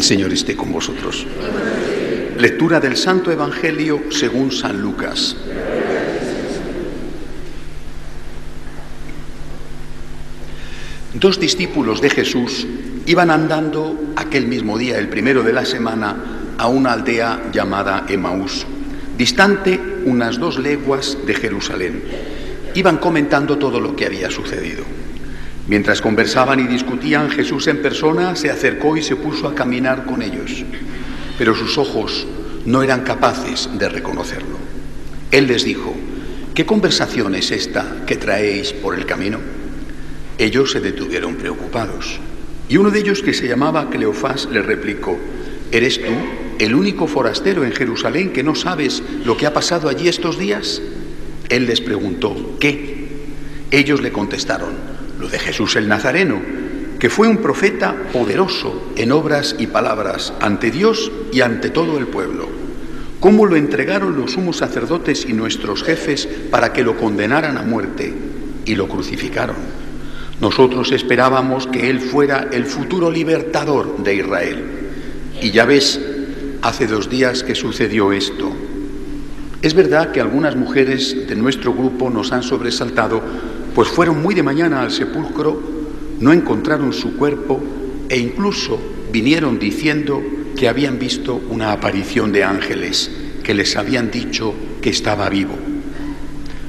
Señor esté con vosotros. Lectura del Santo Evangelio según San Lucas. Dos discípulos de Jesús iban andando aquel mismo día, el primero de la semana, a una aldea llamada Emaús, distante unas 2 leguas de Jerusalén. Iban comentando todo lo que había sucedido. Mientras conversaban y discutían, Jesús en persona se acercó y se puso a caminar con ellos, pero sus ojos no eran capaces de reconocerlo. Él les dijo: ¿qué conversación es esta que traéis por el camino? Ellos se detuvieron preocupados, y uno de ellos, que se llamaba Cleofás, le replicó: ¿eres tú el único forastero en Jerusalén que no sabes lo que ha pasado allí estos días? Él les preguntó: ¿qué? Ellos le contestaron: lo de Jesús el Nazareno, que fue un profeta poderoso en obras y palabras ante Dios y ante todo el pueblo. Cómo lo entregaron los sumos sacerdotes y nuestros jefes para que lo condenaran a muerte, y lo crucificaron. Nosotros esperábamos que él fuera el futuro libertador de Israel. Y ya ves, hace 2 días que sucedió esto. Es verdad que algunas mujeres de nuestro grupo nos han sobresaltado, pues fueron muy de mañana al sepulcro, no encontraron su cuerpo e incluso vinieron diciendo que habían visto una aparición de ángeles que les habían dicho que estaba vivo.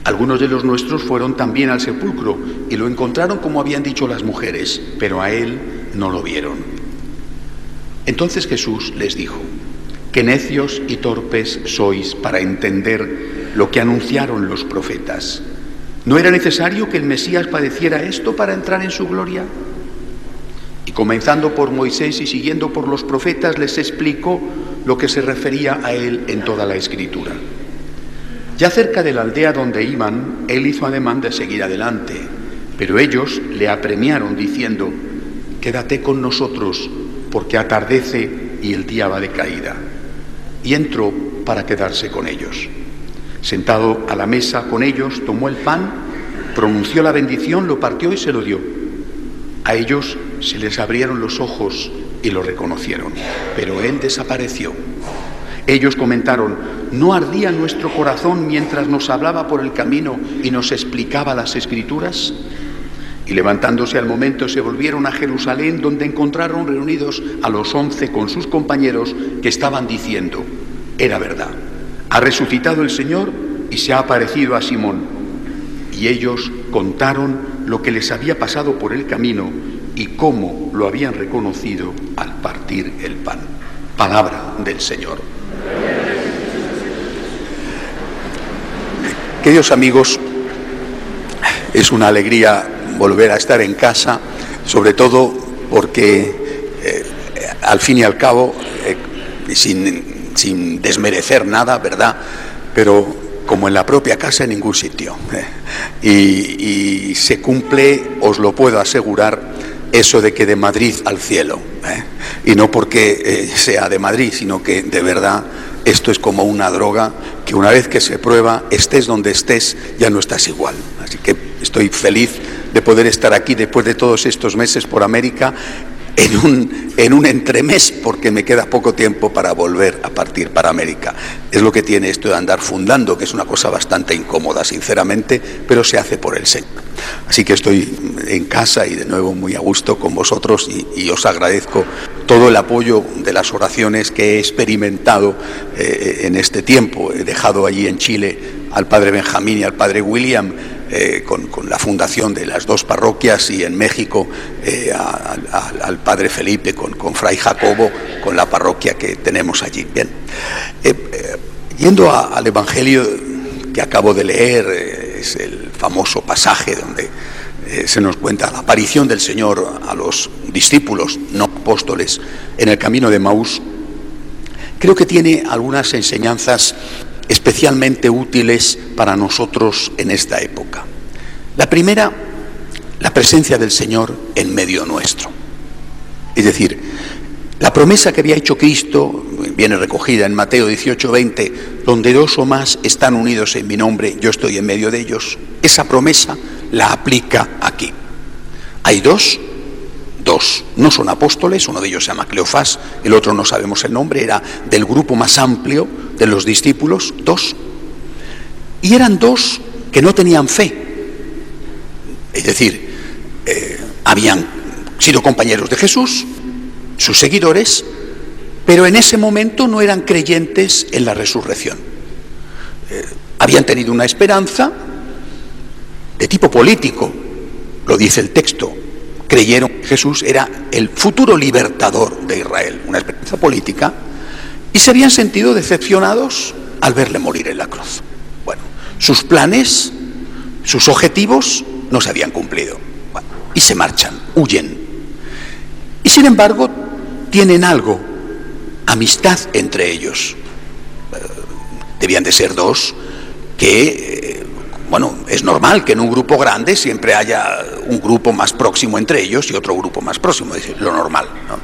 Algunos de los nuestros fueron también al sepulcro y lo encontraron como habían dicho las mujeres, pero a él no lo vieron. Entonces Jesús les dijo: qué necios y torpes sois para entender lo que anunciaron los profetas. ¿No era necesario que el Mesías padeciera esto para entrar en su gloria? Y comenzando por Moisés y siguiendo por los profetas, les explicó lo que se refería a él en toda la Escritura. Ya cerca de la aldea donde iban, él hizo ademán de seguir adelante, pero ellos le apremiaron diciendo: quédate con nosotros, porque atardece y el día va de caída. Y entró para quedarse con ellos. Sentado a la mesa con ellos, tomó el pan, pronunció la bendición, lo partió y se lo dio. A ellos se les abrieron los ojos y lo reconocieron, pero él desapareció. Ellos comentaron: ¿no ardía nuestro corazón mientras nos hablaba por el camino y nos explicaba las Escrituras? Y levantándose al momento se volvieron a Jerusalén, donde encontraron reunidos a los 11 con sus compañeros, que estaban diciendo: era verdad, ha resucitado el Señor y se ha aparecido a Simón. Y ellos contaron lo que les había pasado por el camino y cómo lo habían reconocido al partir el pan. Palabra del Señor. Queridos amigos, es una alegría volver a estar en casa, sobre todo porque al fin y al cabo, sin desmerecer nada, ¿verdad? Pero como en la propia casa en ningún sitio. Y se cumple, os lo puedo asegurar, eso de que de Madrid al cielo. Y no porque sea de Madrid, sino que de verdad esto es como una droga que una vez que se prueba, estés donde estés, ya no estás igual. Así que estoy feliz de poder estar aquí después de todos estos meses por América, en un entremés, porque me queda poco tiempo para volver a partir para América. Es lo que tiene esto de andar fundando, que es una cosa bastante incómoda, sinceramente, pero se hace por el Señor. Así que estoy en casa y de nuevo muy a gusto con vosotros y os agradezco todo el apoyo de las oraciones que he experimentado en este tiempo. He dejado allí en Chile al padre Benjamín y al padre William, con la fundación de las 2 parroquias, y en México al padre Felipe con Fray Jacobo, con la parroquia que tenemos allí. Bien, yendo al Evangelio que acabo de leer, es el famoso pasaje donde se nos cuenta la aparición del Señor a los discípulos, no apóstoles, en el camino de Emaús. Creo que tiene algunas enseñanzas especialmente útiles para nosotros en esta época. La primera, la presencia del Señor en medio nuestro. Es decir, la promesa que había hecho Cristo viene recogida en Mateo 18:20, donde 2 o más están unidos en mi nombre, yo estoy en medio de ellos. Esa promesa la aplica aquí. Hay 2 dos. No son apóstoles, uno de ellos se llama Cleofás, el otro no sabemos el nombre, era del grupo más amplio de los discípulos, dos. Y eran dos que no tenían fe. Es decir, habían sido compañeros de Jesús, sus seguidores, pero en ese momento no eran creyentes en la resurrección. Habían tenido una esperanza de tipo político, lo dice el texto. Creyeron que Jesús era el futuro libertador de Israel, una esperanza política, y se habían sentido decepcionados al verle morir en la cruz. Bueno, sus planes, sus objetivos no se habían cumplido. Bueno, y se marchan, huyen. Y sin embargo, tienen algo, amistad entre ellos. Debían de ser dos que, bueno, es normal que en un grupo grande siempre haya un grupo más próximo entre ellos y otro grupo más próximo, es lo normal, ¿no?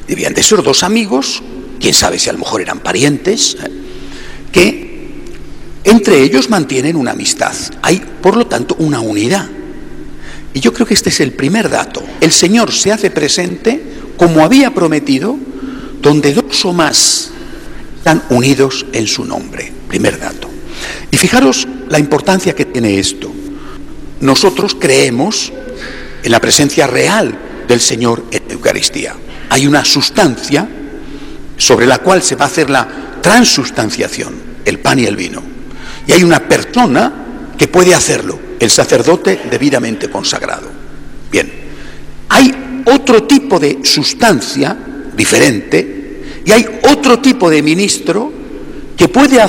Debían de ser dos amigos, quién sabe si a lo mejor eran parientes, que entre ellos mantienen una amistad. Hay, por lo tanto, una unidad. Y yo creo que este es el primer dato. El Señor se hace presente, como había prometido, donde dos o más están unidos en su nombre. Primer dato. Y fijaros la importancia que tiene esto. Nosotros creemos en la presencia real del Señor en la Eucaristía. Hay una sustancia sobre la cual se va a hacer la transustanciación, el pan y el vino. Y hay una persona que puede hacerlo, el sacerdote debidamente consagrado. Bien, hay otro tipo de sustancia diferente y hay otro tipo de ministro que puede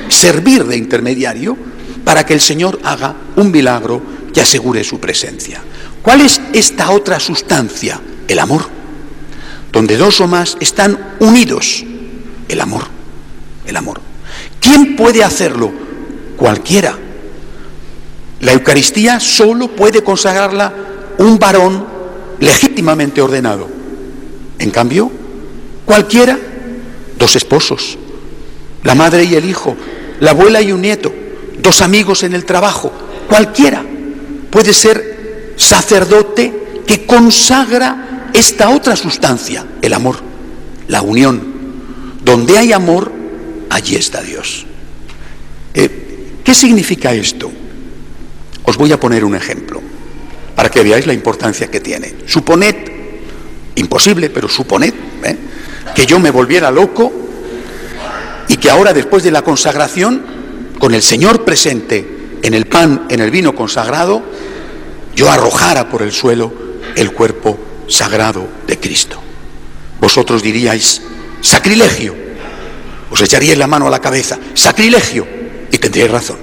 servir de intermediario para que el Señor haga un milagro que asegure su presencia. ¿Cuál es esta otra sustancia? El amor. Donde dos o más están unidos, el amor. El amor. ¿Quién puede hacerlo? Cualquiera. La Eucaristía solo puede consagrarla un varón legítimamente ordenado. En cambio, cualquiera, dos esposos, la madre y el hijo, la abuela y un nieto, dos amigos en el trabajo, cualquiera puede ser sacerdote que consagra esta otra sustancia, el amor, la unión. Donde hay amor, allí está Dios. ¿Qué significa esto? Os voy a poner un ejemplo para que veáis la importancia que tiene. Suponed, imposible, pero suponed que yo me volviera loco y que ahora, después de la consagración, con el Señor presente en el pan, en el vino consagrado, yo arrojara por el suelo el cuerpo sagrado de Cristo. Vosotros diríais, sacrilegio. Os echaríais la mano a la cabeza, sacrilegio, y tendríais razón.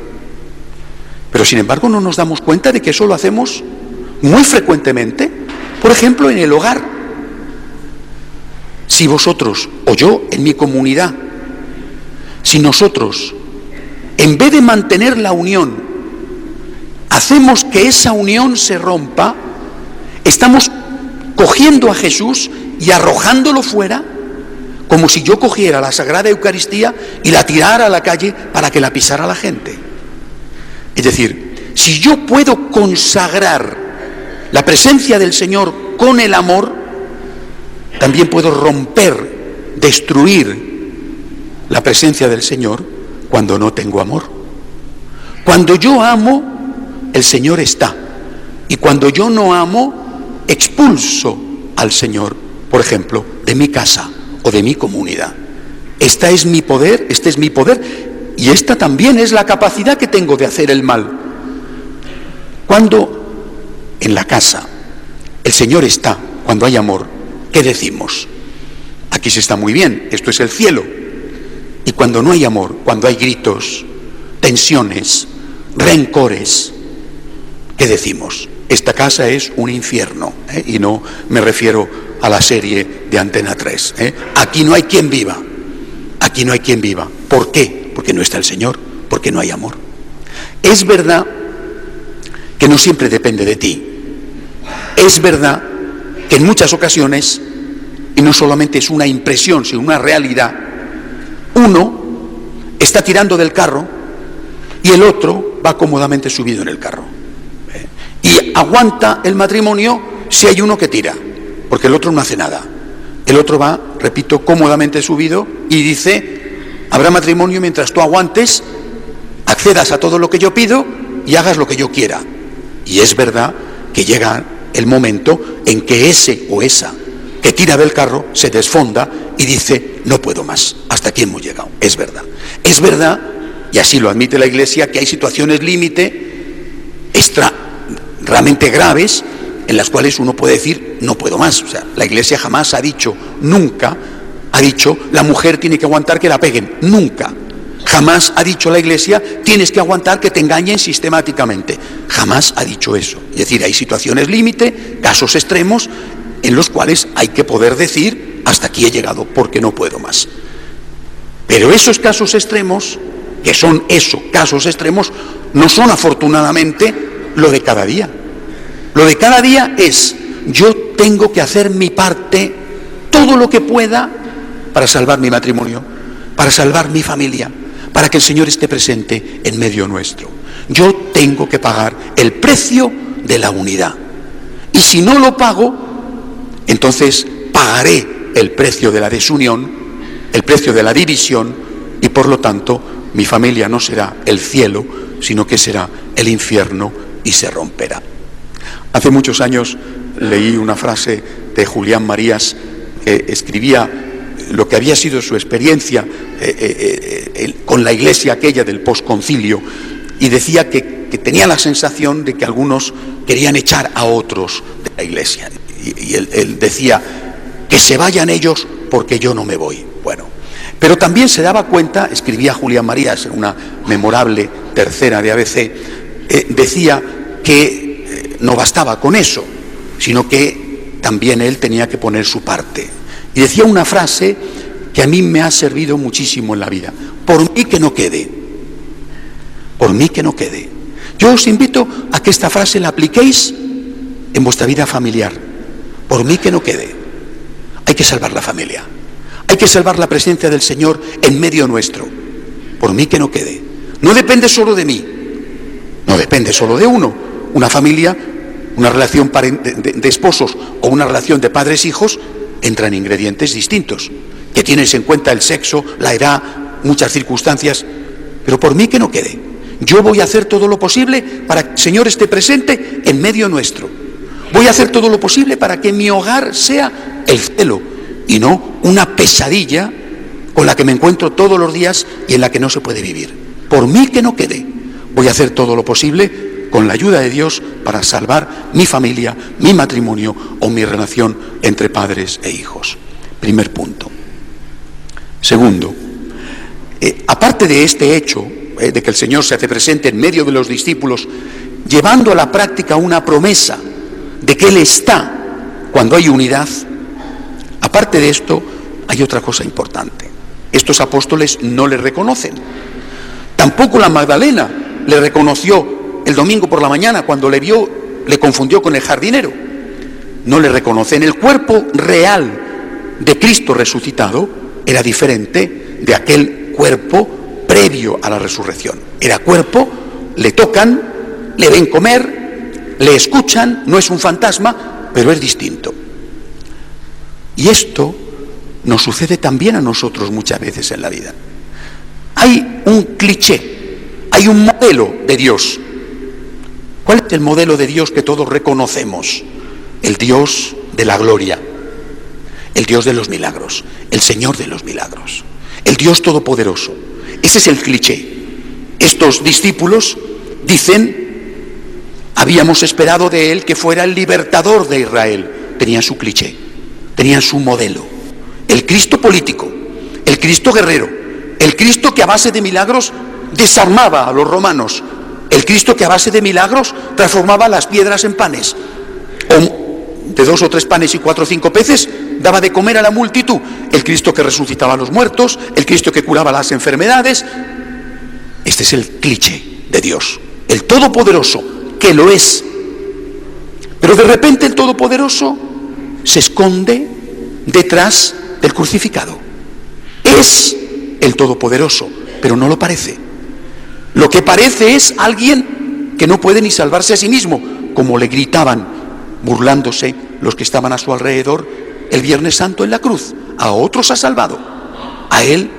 Pero sin embargo no nos damos cuenta de que eso lo hacemos muy frecuentemente, por ejemplo en el hogar. Si vosotros, o yo en mi comunidad, si nosotros, en vez de mantener la unión, hacemos que esa unión se rompa, estamos cogiendo a Jesús y arrojándolo fuera, como si yo cogiera la Sagrada Eucaristía y la tirara a la calle para que la pisara la gente. Es decir, si yo puedo consagrar la presencia del Señor con el amor, también puedo romper, destruir la presencia del Señor cuando no tengo amor. Cuando yo amo, el Señor está. Y cuando yo no amo, expulso al Señor, por ejemplo, de mi casa o de mi comunidad. Este es mi poder, y esta también es la capacidad que tengo de hacer el mal. Cuando en la casa el Señor está, cuando hay amor, ¿qué decimos? Aquí se está muy bien, esto es el cielo. Y cuando no hay amor, cuando hay gritos, tensiones, rencores, ¿qué decimos? Esta casa es un infierno, y no me refiero a la serie de Antena 3. Aquí no hay quien viva, aquí no hay quien viva. ¿Por qué? Porque no está el Señor, porque no hay amor. Es verdad que no siempre depende de ti. Es verdad que en muchas ocasiones, y no solamente es una impresión, sino una realidad, uno está tirando del carro y el otro va cómodamente subido en el carro. Y aguanta el matrimonio si hay uno que tira, porque el otro no hace nada. El otro va, repito, cómodamente subido y dice, habrá matrimonio mientras tú aguantes, accedas a todo lo que yo pido y hagas lo que yo quiera. Y es verdad que llega el momento en que ese o esa que tira del carro se desfonda y dice, no puedo más, hasta aquí hemos llegado. Es verdad. Es verdad, y así lo admite la Iglesia, que hay situaciones límite realmente graves en las cuales uno puede decir, no puedo más. O sea, la Iglesia jamás ha dicho, nunca ha dicho, la mujer tiene que aguantar que la peguen. Nunca. Jamás ha dicho la Iglesia, tienes que aguantar que te engañen sistemáticamente. Jamás ha dicho eso. Es decir, hay situaciones límite, casos extremos, en los cuales hay que poder decir, hasta aquí he llegado porque no puedo más. Pero esos casos extremos, que son casos extremos, no son afortunadamente lo de cada día. Lo de cada día es, yo tengo que hacer mi parte, todo lo que pueda, para salvar mi matrimonio, para salvar mi familia, para que el Señor esté presente en medio nuestro. Yo tengo que pagar el precio de la unidad. Y si no lo pago, entonces pagaré el precio de la desunión, el precio de la división, y por lo tanto mi familia no será el cielo, sino que será el infierno y se romperá. Hace muchos años leí una frase de Julián Marías que escribía lo que había sido su experiencia con la iglesia aquella del posconcilio, y decía que tenía la sensación de que algunos querían echar a otros de la iglesia. Y él decía, que se vayan ellos porque yo no me voy. Bueno, pero también se daba cuenta, escribía Julián Marías en una memorable tercera de ABC, decía que no bastaba con eso, sino que también él tenía que poner su parte. Y decía una frase que a mí me ha servido muchísimo en la vida: por mí que no quede, por mí que no quede. Yo os invito a que esta frase la apliquéis en vuestra vida familiar. Por mí que no quede. Hay que salvar la familia. Hay que salvar la presencia del Señor en medio nuestro. Por mí que no quede. No depende solo de mí. No depende solo de uno. Una familia, una relación de esposos o una relación de padres-hijos entran ingredientes distintos, que tienes en cuenta el sexo, la edad, muchas circunstancias. Pero por mí que no quede. Yo voy a hacer todo lo posible para que el Señor esté presente en medio nuestro. Voy a hacer todo lo posible para que mi hogar sea el cielo y no una pesadilla con la que me encuentro todos los días y en la que no se puede vivir. Por mí que no quede. Voy a hacer todo lo posible con la ayuda de Dios para salvar mi familia, mi matrimonio o mi relación entre padres e hijos. Primer punto. Segundo, aparte de este hecho, de que el Señor se hace presente en medio de los discípulos, llevando a la práctica una promesa de que Él está cuando hay unidad, aparte de esto, hay otra cosa importante. Estos apóstoles no le reconocen. Tampoco la Magdalena le reconoció el domingo por la mañana cuando le vio, le confundió con el jardinero. No le reconocen. El cuerpo real de Cristo resucitado era diferente de aquel cuerpo previo a la resurrección. Era cuerpo, le tocan, le ven comer, le escuchan, no es un fantasma, pero es distinto. Y esto nos sucede también a nosotros muchas veces en la vida. Hay un cliché, hay un modelo de Dios. ¿Cuál es el modelo de Dios que todos reconocemos? El Dios de la gloria, el Dios de los milagros, el Señor de los milagros, el Dios todopoderoso. Ese es el cliché. Estos discípulos dicen, habíamos esperado de Él que fuera el libertador de Israel. Tenían su cliché, tenían su modelo. El Cristo político, el Cristo guerrero, el Cristo que a base de milagros desarmaba a los romanos, el Cristo que a base de milagros transformaba las piedras en panes, o de 2 o 3 panes y 4 o 5 peces daba de comer a la multitud, el Cristo que resucitaba a los muertos, el Cristo que curaba las enfermedades. Este es el cliché de Dios, el Todopoderoso, que lo es. Pero de repente el Todopoderoso se esconde detrás del crucificado. Es el Todopoderoso, pero no lo parece. Lo que parece es alguien que no puede ni salvarse a sí mismo, como le gritaban, burlándose los que estaban a su alrededor el Viernes Santo en la cruz. A otros ha salvado, a él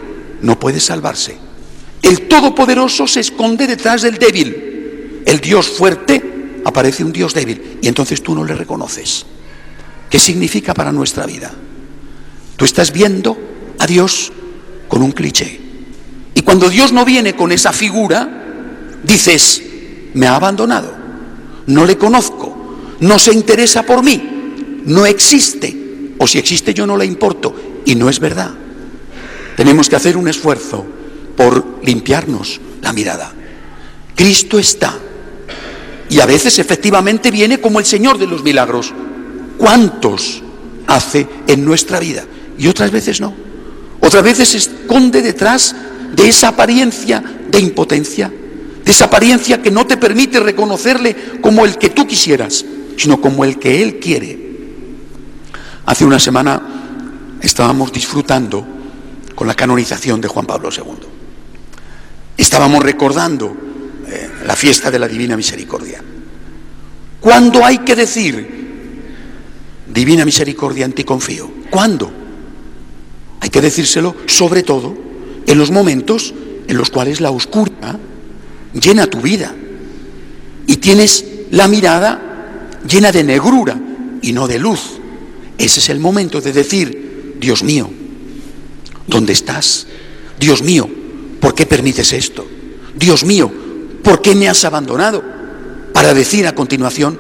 no puede salvarse. El Todopoderoso se esconde detrás del débil. El Dios fuerte aparece un Dios débil y entonces tú no le reconoces. ¿Qué significa para nuestra vida? Tú estás viendo a Dios con un cliché. Y cuando Dios no viene con esa figura, dices, me ha abandonado, no le conozco, no se interesa por mí, no existe, o si existe yo no le importo, y no es verdad. Tenemos que hacer un esfuerzo por limpiarnos la mirada. Cristo está, y a veces efectivamente viene como el Señor de los milagros. ¿Cuántos hace en nuestra vida? Y otras veces no. Otras veces se esconde detrás de esa apariencia de impotencia, de esa apariencia que no te permite reconocerle como el que tú quisieras, sino como el que Él quiere. Hace una semana estábamos disfrutando con la canonización de Juan Pablo II. Estábamos recordando la fiesta de la Divina Misericordia. ¿Cuándo hay que decir, Divina Misericordia, en ti confío? ¿Cuándo? Hay que decírselo sobre todo en los momentos en los cuales la oscuridad llena tu vida y tienes la mirada llena de negrura y no de luz. Ese es el momento de decir, Dios mío, ¿dónde estás? Dios mío, ¿por qué permites esto? Dios mío, ¿por qué me has abandonado? Para decir a continuación,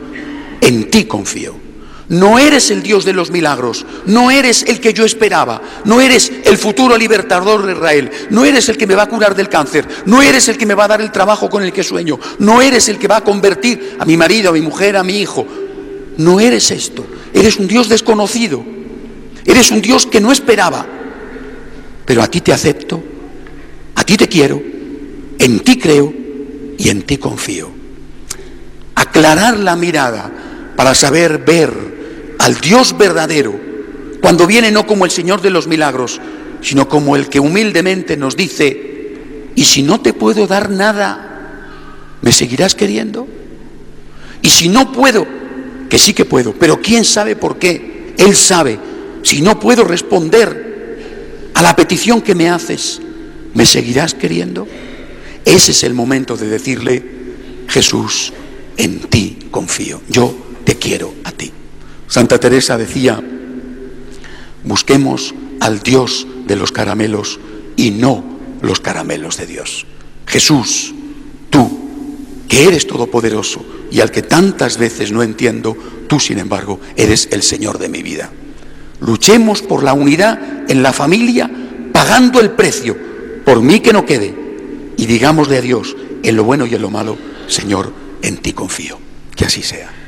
en ti confío. No eres el Dios de los milagros, no eres el que yo esperaba, no eres el futuro libertador de Israel, no eres el que me va a curar del cáncer, no eres el que me va a dar el trabajo con el que sueño, no eres el que va a convertir a mi marido, a mi mujer, a mi hijo. No eres esto, eres un Dios desconocido, eres un Dios que no esperaba, pero a ti te acepto, a ti te quiero, en ti creo y en ti confío. Aclarar la mirada para saber ver al Dios verdadero, cuando viene no como el Señor de los milagros, sino como el que humildemente nos dice, ¿y si no te puedo dar nada, me seguirás queriendo? Y si no puedo, que sí que puedo, pero ¿quién sabe por qué? Él sabe. Si no puedo responder a la petición que me haces, ¿me seguirás queriendo? Ese es el momento de decirle, Jesús, en ti confío, yo te quiero a ti. Santa Teresa decía, busquemos al Dios de los caramelos y no los caramelos de Dios. Jesús, tú, que eres todopoderoso y al que tantas veces no entiendo, tú sin embargo eres el Señor de mi vida. Luchemos por la unidad en la familia, pagando el precio, por mí que no quede, y digámosle a Dios, en lo bueno y en lo malo, Señor, en ti confío. Que así sea.